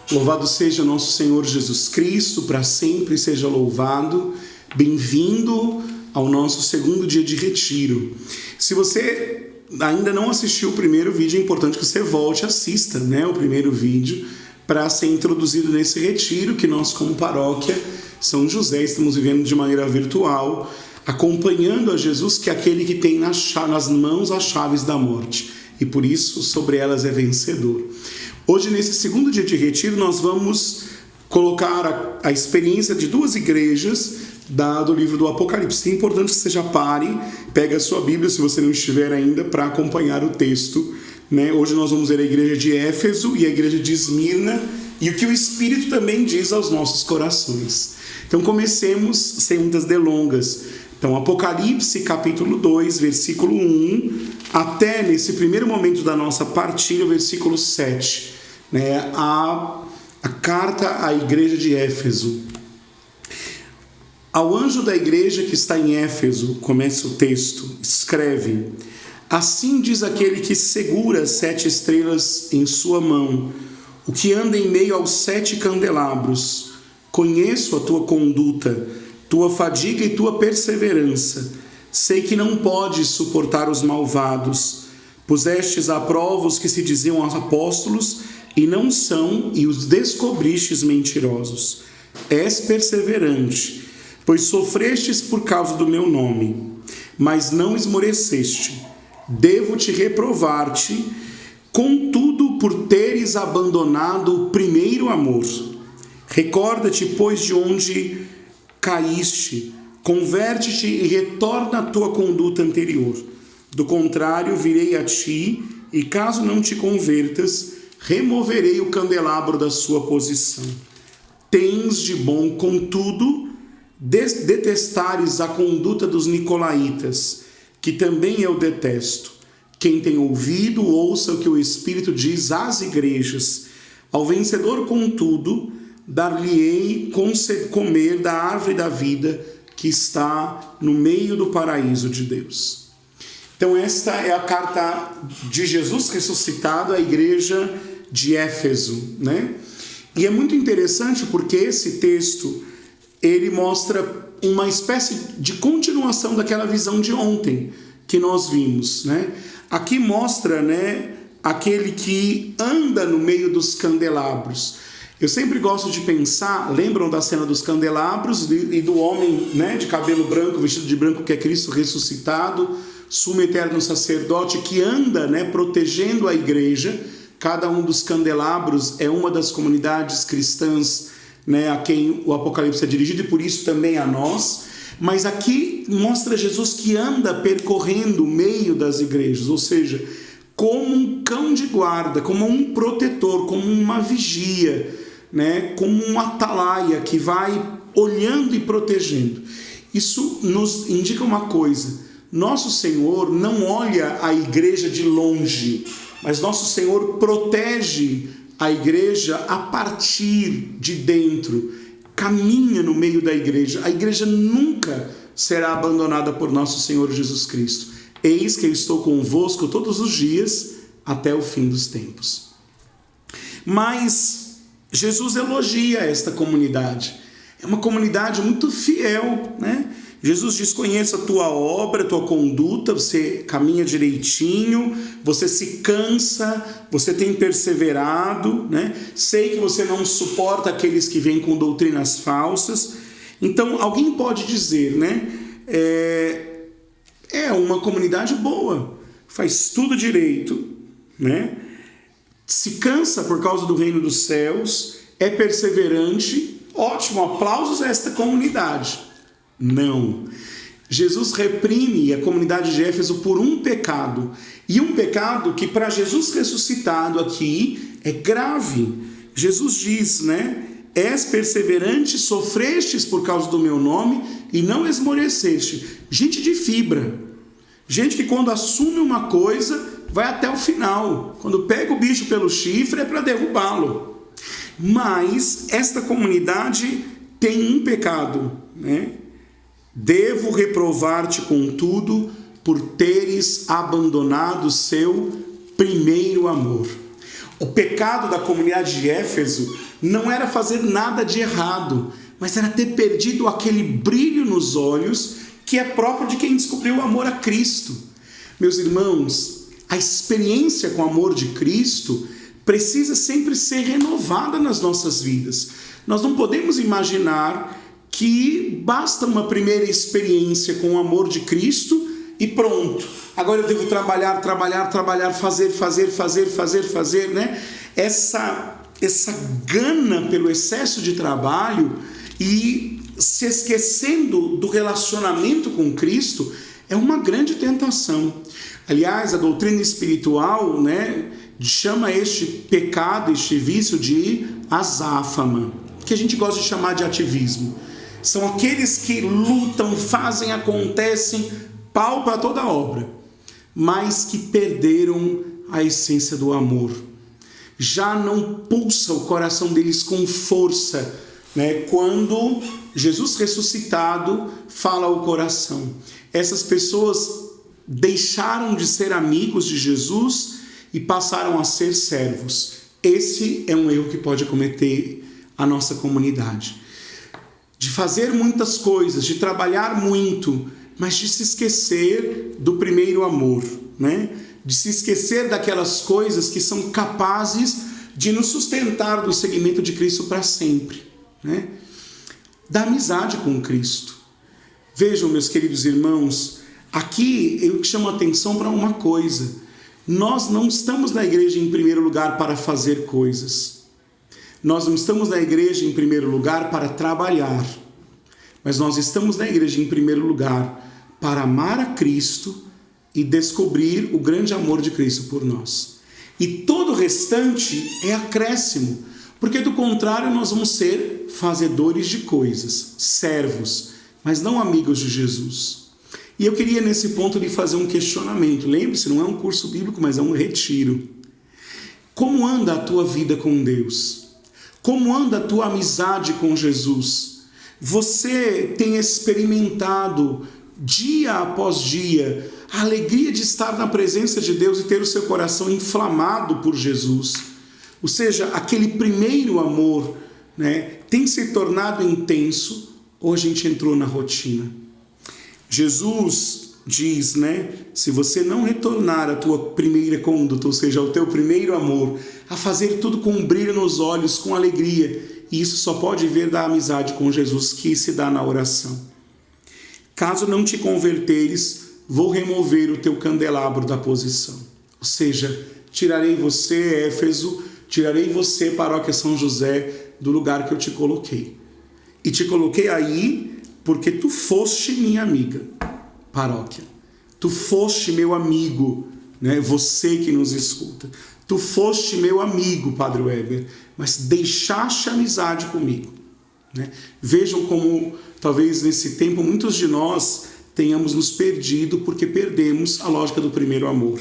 Louvado seja nosso Senhor Jesus Cristo, para sempre seja louvado. Bem-vindo ao nosso segundo dia de retiro. Se você ainda não assistiu o primeiro vídeo, é importante que você volte e assista, o primeiro vídeo, para ser introduzido nesse retiro que nós, como paróquia São José, estamos vivendo de maneira virtual, acompanhando a Jesus, que é aquele que tem nas mãos as chaves da morte, e por isso sobre elas é vencedor. Hoje, nesse segundo dia de retiro, nós vamos colocar a experiência de duas igrejas do livro do Apocalipse. É importante que você já pare, pegue a sua Bíblia, se você não estiver ainda, para acompanhar o texto. Hoje nós vamos ver a igreja de Éfeso e a igreja de Esmirna, e o que o Espírito também diz aos nossos corações. Então comecemos sem muitas delongas. Então, Apocalipse capítulo 2, versículo 1, até nesse primeiro momento da nossa partilha, o versículo 7. A carta à igreja de Éfeso. Ao anjo da igreja que está em Éfeso, começa o texto, escreve: assim diz aquele que segura as 7 estrelas em sua mão, o que anda em meio aos 7 candelabros. Conheço a tua conduta, tua fadiga e tua perseverança. Sei que não podes suportar os malvados. Pusestes à prova os que se diziam apóstolos e não são, e os descobristes mentirosos. És perseverante, pois sofrestes por causa do meu nome, mas não esmoreceste. Devo-te reprovar-te, contudo, por teres abandonado o primeiro amor. Recorda-te, pois, de onde caíste, converte-te e retorna à tua conduta anterior. Do contrário, virei a ti, e caso não te convertas, removerei o candelabro da sua posição. Tens de bom, contudo, detestares a conduta dos nicolaítas, que também eu detesto. Quem tem ouvido, ouça o que o Espírito diz às igrejas. Ao vencedor, contudo, dar-lhe-ei comer da árvore da vida que está no meio do paraíso de Deus. Então esta é a carta de Jesus ressuscitado à igreja de Éfeso, E é muito interessante porque esse texto, ele mostra uma espécie de continuação daquela visão de ontem que nós vimos, Aqui mostra, aquele que anda no meio dos candelabros. Eu sempre gosto de pensar, lembram da cena dos candelabros e do homem, de cabelo branco, vestido de branco, que é Cristo ressuscitado, sumo eterno sacerdote, que anda, protegendo a igreja. Cada um dos candelabros é uma das comunidades cristãs, a quem o Apocalipse é dirigido, e por isso também a nós. Mas aqui mostra Jesus que anda percorrendo o meio das igrejas, ou seja, como um cão de guarda, como um protetor, como uma vigia, como um atalaia que vai olhando e protegendo. Isso nos indica uma coisa: nosso Senhor não olha a igreja de longe, mas nosso Senhor protege a igreja a partir de dentro, caminha no meio da igreja. A igreja nunca será abandonada por nosso Senhor Jesus Cristo. Eis que eu estou convosco todos os dias até o fim dos tempos. Mas Jesus elogia esta comunidade. É uma comunidade muito fiel, Jesus diz: conheço a tua obra, a tua conduta, você caminha direitinho, você se cansa, você tem perseverado, Sei que você não suporta aqueles que vêm com doutrinas falsas. Então, alguém pode dizer, é uma comunidade boa, faz tudo direito, Se cansa por causa do reino dos céus, é perseverante, ótimo, aplausos a esta comunidade. Não. Jesus reprime a comunidade de Éfeso por um pecado. E um pecado que para Jesus ressuscitado aqui é grave. Jesus diz, és perseverante, sofrestes por causa do meu nome e não esmoreceste. Gente de fibra. Gente que quando assume uma coisa, vai até o final. Quando pega o bicho pelo chifre, é para derrubá-lo. Mas esta comunidade tem um pecado, Devo reprovar-te, contudo, por teres abandonado seu primeiro amor. O pecado da comunidade de Éfeso não era fazer nada de errado, mas era ter perdido aquele brilho nos olhos que é próprio de quem descobriu o amor a Cristo. Meus irmãos, a experiência com o amor de Cristo precisa sempre ser renovada nas nossas vidas. Nós não podemos imaginar que basta uma primeira experiência com o amor de Cristo e pronto. Agora eu devo trabalhar, fazer, né? Essa gana pelo excesso de trabalho e se esquecendo do relacionamento com Cristo é uma grande tentação. Aliás, a doutrina espiritual, né, chama este pecado, este vício de azáfama, que a gente gosta de chamar de ativismo. São aqueles que lutam, fazem, acontecem, pau para toda obra, mas que perderam a essência do amor. Já não pulsa o coração deles com força, né? Quando Jesus ressuscitado fala ao coração. Essas pessoas deixaram de ser amigos de Jesus e passaram a ser servos. Esse é um erro que pode cometer a nossa comunidade. De fazer muitas coisas, de trabalhar muito, mas de se esquecer do primeiro amor, né? De se esquecer daquelas coisas que são capazes de nos sustentar do seguimento de Cristo para sempre, né? Da amizade com Cristo. Vejam, meus queridos irmãos, aqui eu chamo a atenção para uma coisa. Nós não estamos na igreja em primeiro lugar para fazer coisas. Nós não estamos na igreja em primeiro lugar para trabalhar. Mas nós estamos na igreja em primeiro lugar para amar a Cristo e descobrir o grande amor de Cristo por nós. E todo o restante é acréscimo, porque do contrário nós vamos ser fazedores de coisas, servos, mas não amigos de Jesus. E eu queria nesse ponto lhe fazer um questionamento. Lembre-se, não é um curso bíblico, mas é um retiro. Como anda a tua vida com Deus? Como anda a tua amizade com Jesus? Você tem experimentado dia após dia a alegria de estar na presença de Deus e ter o seu coração inflamado por Jesus? Ou seja, aquele primeiro amor, né, tem se tornado intenso ou a gente entrou na rotina? Jesus diz, né, se você não retornar à tua primeira conduta, ou seja, ao teu primeiro amor, a fazer tudo com um brilho nos olhos, com alegria, e isso só pode vir da amizade com Jesus que se dá na oração. Caso não te converteres, vou remover o teu candelabro da posição. Ou seja, tirarei você, Éfeso, tirarei você, Paróquia São José, do lugar que eu te coloquei. E te coloquei aí porque tu foste minha amiga, paróquia. Tu foste meu amigo, né? Você que nos escuta. Tu foste meu amigo, Padre Weber, mas deixaste amizade comigo, né? Vejam como, talvez nesse tempo, muitos de nós tenhamos nos perdido porque perdemos a lógica do primeiro amor.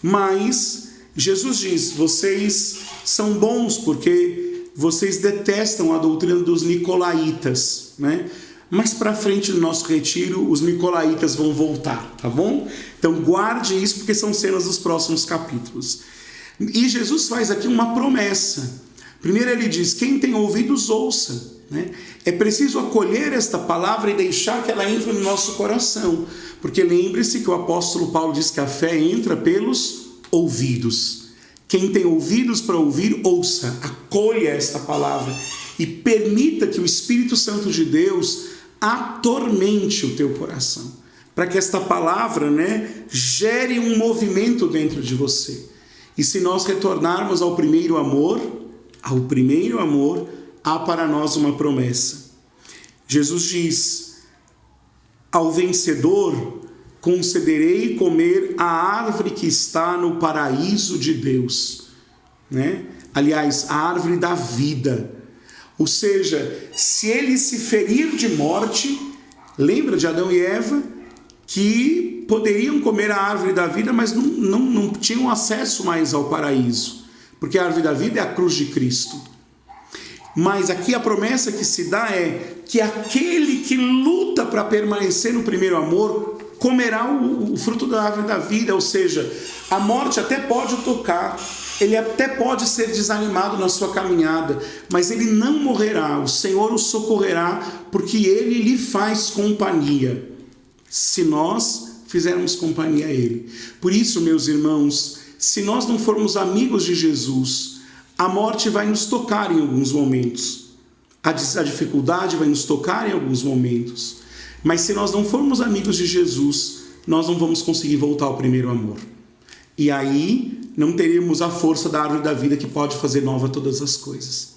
Mas Jesus diz, vocês são bons porque vocês detestam a doutrina dos nicolaítas, né? Mais para frente do nosso retiro, os nicolaítas vão voltar, tá bom? Então guarde isso porque são cenas dos próximos capítulos. E Jesus faz aqui uma promessa. Primeiro ele diz, quem tem ouvidos ouça, né? É preciso acolher esta palavra e deixar que ela entre no nosso coração. Porque lembre-se que o apóstolo Paulo diz que a fé entra pelos ouvidos. Quem tem ouvidos para ouvir, ouça, acolha esta palavra e permita que o Espírito Santo de Deus atormente o teu coração, para que esta palavra, né, gere um movimento dentro de você. E se nós retornarmos ao primeiro amor, há para nós uma promessa. Jesus diz, ao vencedor concederei comer a árvore que está no paraíso de Deus, né? Aliás, a árvore da vida. Ou seja, se ele se ferir de morte, lembra de Adão e Eva, que poderiam comer a árvore da vida, mas não tinham acesso mais ao paraíso, porque a árvore da vida é a cruz de Cristo. Mas aqui a promessa que se dá é que aquele que luta para permanecer no primeiro amor comerá o fruto da árvore da vida, ou seja, a morte até pode o tocar, ele até pode ser desanimado na sua caminhada, mas ele não morrerá, o Senhor o socorrerá, porque ele lhe faz companhia, se nós fizermos companhia a ele. Por isso, meus irmãos, se nós não formos amigos de Jesus, a morte vai nos tocar em alguns momentos, a dificuldade vai nos tocar em alguns momentos, mas se nós não formos amigos de Jesus, nós não vamos conseguir voltar ao primeiro amor. E aí não teremos a força da árvore da vida que pode fazer nova todas as coisas.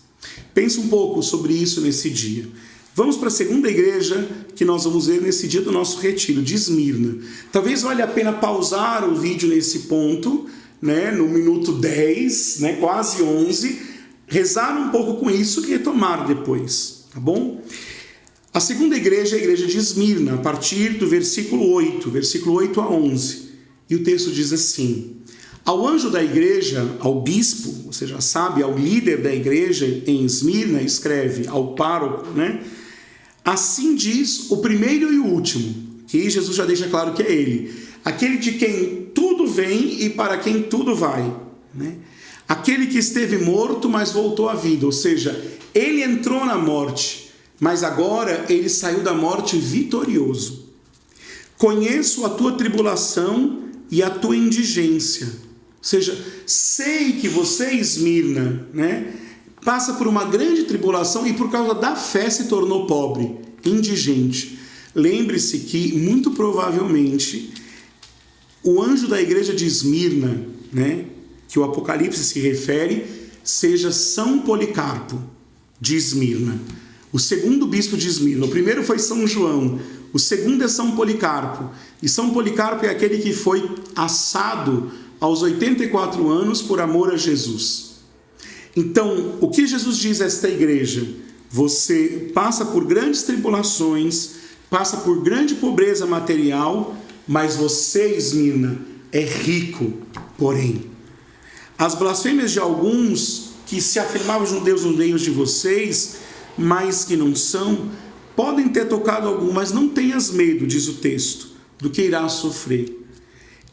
Pense um pouco sobre isso nesse dia. Vamos para a segunda igreja que nós vamos ver nesse dia do nosso retiro, de Esmirna. Talvez valha a pena pausar o vídeo nesse ponto, no minuto 10, quase 11, rezar um pouco com isso e retomar depois, tá bom? A segunda igreja é a igreja de Esmirna, a partir do versículo 8 a 11. E o texto diz assim: ao anjo da igreja, ao bispo, você já sabe, ao líder da igreja em Esmirna, escreve ao pároco, assim diz o primeiro e o último, que Jesus já deixa claro que é ele, aquele de quem tudo vem e para quem tudo vai, aquele que esteve morto, mas voltou à vida, ou seja, ele entrou na morte, mas agora ele saiu da morte vitorioso. Conheço a tua tribulação e a tua indigência, ou seja, sei que você, Esmirna, passa por uma grande tribulação e por causa da fé se tornou pobre, indigente. Lembre-se que, muito provavelmente, o anjo da igreja de Esmirna, que o Apocalipse se refere, seja São Policarpo de Esmirna, o segundo bispo de Esmirna. O primeiro foi São João, o segundo é São Policarpo. E São Policarpo é aquele que foi assado aos 84 anos por amor a Jesus. Então, o que Jesus diz a esta igreja? Você passa por grandes tribulações, passa por grande pobreza material, mas você, Esmirna, é rico, porém. As blasfêmias de alguns que se afirmavam judeus no meio de vocês, mas que não são, podem ter tocado algum, mas não tenhas medo, diz o texto, do que irá sofrer.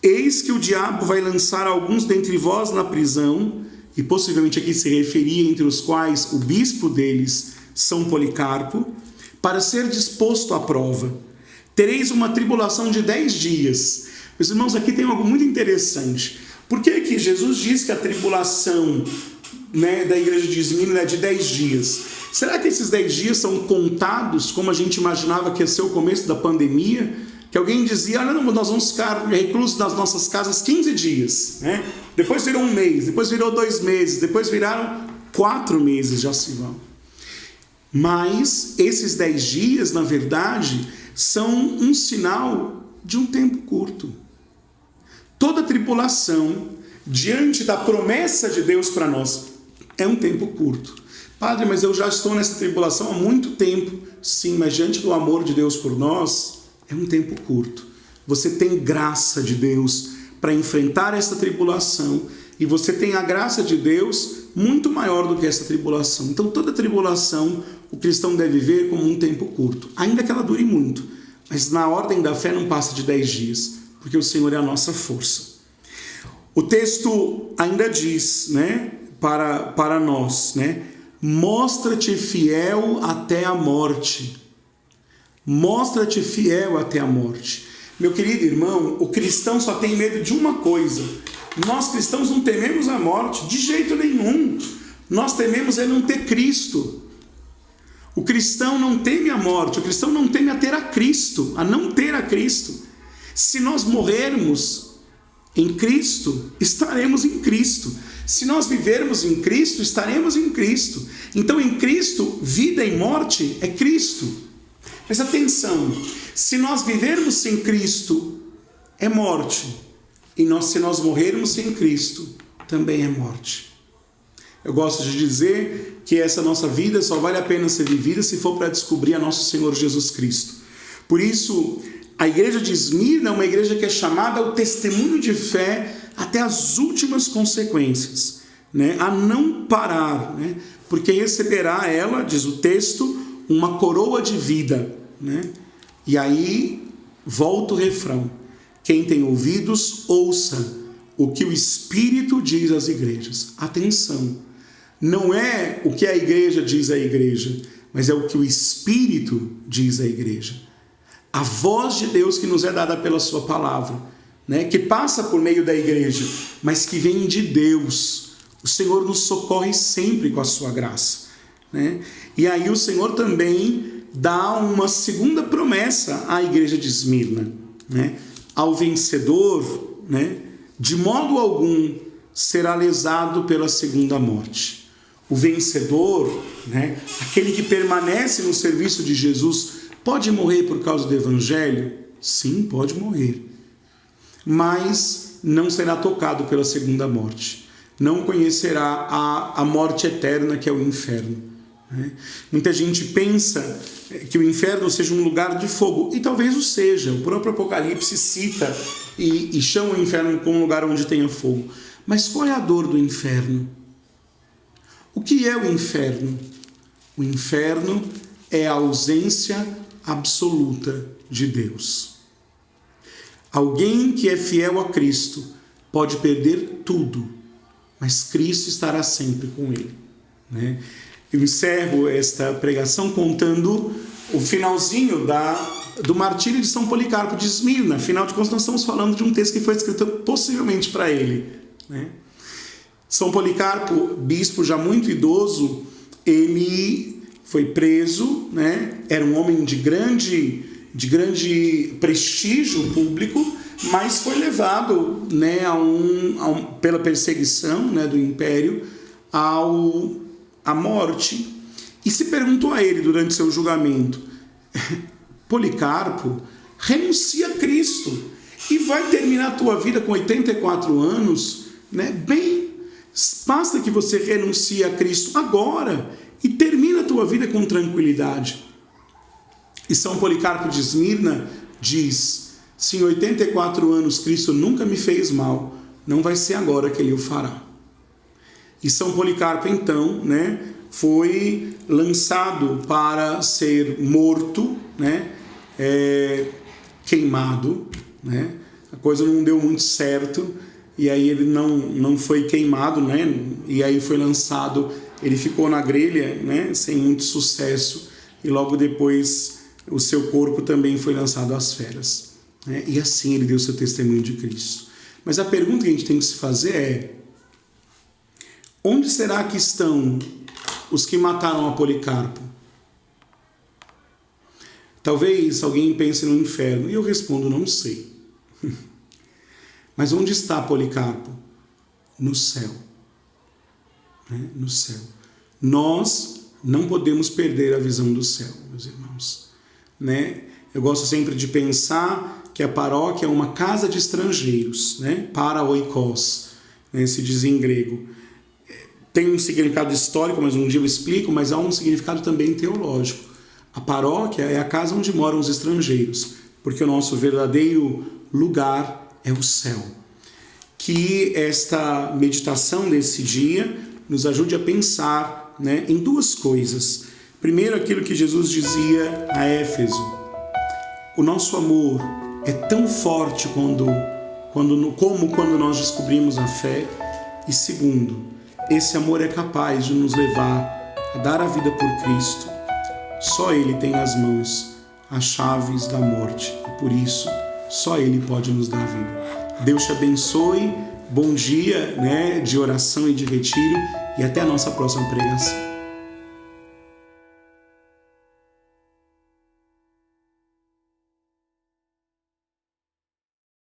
Eis que o diabo vai lançar alguns dentre vós na prisão, e possivelmente aqui se referia entre os quais o bispo deles, São Policarpo, para ser disposto à prova. Tereis uma tribulação de 10 dias. Meus irmãos, aqui tem algo muito interessante. Por que que Jesus diz que a tribulação da igreja de Esmirna é de 10 dias? Será que esses 10 dias são contados como a gente imaginava que ia ser o começo da pandemia? Que alguém dizia, olha, nós vamos ficar reclusos nas nossas casas 15 dias. Depois virou 1 mês, depois virou 2 meses, depois viraram 4 meses, já se vão. Mas esses 10 dias, na verdade, são um sinal de um tempo curto. Toda tribulação, diante da promessa de Deus para nós, é um tempo curto. Padre, mas eu já estou nessa tribulação há muito tempo. Sim, mas diante do amor de Deus por nós, é um tempo curto. Você tem graça de Deus para enfrentar essa tribulação e você tem a graça de Deus muito maior do que essa tribulação. Então toda tribulação o cristão deve ver como um tempo curto, ainda que ela dure muito, mas na ordem da fé não passa de 10 dias, porque o Senhor é a nossa força. O texto ainda diz, para nós, mostra-te fiel até a morte. Mostra-te fiel até a morte. Meu querido irmão, o cristão só tem medo de uma coisa. Nós cristãos não tememos a morte de jeito nenhum. Nós tememos é não ter Cristo. O cristão não teme a morte, o cristão não teme a ter a Cristo, a não ter a Cristo. Se nós morrermos em Cristo, estaremos em Cristo. Se nós vivermos em Cristo, estaremos em Cristo. Então, em Cristo, vida e morte é Cristo. Presta atenção, se nós vivermos sem Cristo, é morte. E se nós morrermos sem Cristo, também é morte. Eu gosto de dizer que essa nossa vida só vale a pena ser vivida se for para descobrir a nosso Senhor Jesus Cristo. Por isso, a igreja de Esmirna é uma igreja que é chamada ao testemunho de fé até as últimas consequências, a não parar, porque receberá ela, diz o texto, uma coroa de vida. E aí volta o refrão: quem tem ouvidos, ouça o que o Espírito diz às igrejas. Atenção, não é o que a igreja diz à igreja, mas é o que o Espírito diz à igreja. A voz de Deus que nos é dada pela sua palavra, né, que passa por meio da igreja, mas que vem de Deus. O Senhor nos socorre sempre com a sua graça, né? E aí o Senhor também dá uma segunda promessa à igreja de Esmirna, né? Ao vencedor, né, de modo algum será lesado pela segunda morte. O vencedor, né, aquele que permanece no serviço de Jesus, pode morrer por causa do evangelho? Sim, pode morrer. Mas não será tocado pela segunda morte. Não conhecerá a morte eterna, que é o inferno. Muita gente pensa que o inferno seja um lugar de fogo, e talvez o seja. O próprio Apocalipse cita e chama o inferno como um lugar onde tenha fogo. Mas qual é a dor do inferno? O que é o inferno? O inferno é a ausência absoluta de Deus. Alguém que é fiel a Cristo pode perder tudo, mas Cristo estará sempre com ele, né? Eu encerro esta pregação contando o finalzinho do martírio de São Policarpo de Esmirna. Afinal de contas, nós estamos falando de um texto que foi escrito possivelmente para ele, né? São Policarpo, bispo já muito idoso, ele foi preso, né? Era um homem de grande prestígio público, mas foi levado, né, pela perseguição, né, do império à morte. E se perguntou a ele durante seu julgamento: Policarpo, renuncia a Cristo e vai terminar a tua vida com 84 anos, né? Bem, basta que você renuncie a Cristo agora e termina a tua vida com tranquilidade. E São Policarpo de Esmirna diz: se em 84 anos Cristo nunca me fez mal, não vai ser agora que ele o fará. E São Policarpo, então, né, foi lançado para ser morto, né, queimado, né? A coisa não deu muito certo, e aí ele não foi queimado, né? E aí foi lançado, ele ficou na grelha, né, sem muito sucesso, e logo depois o seu corpo também foi lançado às feras, né? E assim ele deu seu testemunho de Cristo. Mas a pergunta que a gente tem que se fazer é: onde será que estão os que mataram a Policarpo? Talvez alguém pense no inferno, e eu respondo: não sei. Mas onde está Policarpo? No céu, né? No céu. Nós não podemos perder a visão do céu, meus irmãos, né? Eu gosto sempre de pensar que a paróquia é uma casa de estrangeiros, né? Paraoikos, né? Se diz em grego. Tem um significado histórico, mas um dia eu explico, mas há um significado também teológico. A paróquia é a casa onde moram os estrangeiros, porque o nosso verdadeiro lugar é o céu. Que esta meditação desse dia nos ajude a pensar, né, em duas coisas. Primeiro, aquilo que Jesus dizia a Éfeso: o nosso amor é tão forte como quando nós descobrimos a fé. E segundo, esse amor é capaz de nos levar a dar a vida por Cristo. Só Ele tem nas mãos as chaves da morte, e por isso só Ele pode nos dar a vida. Deus te abençoe, bom dia, né, de oração e de retiro, e até a nossa próxima pregação.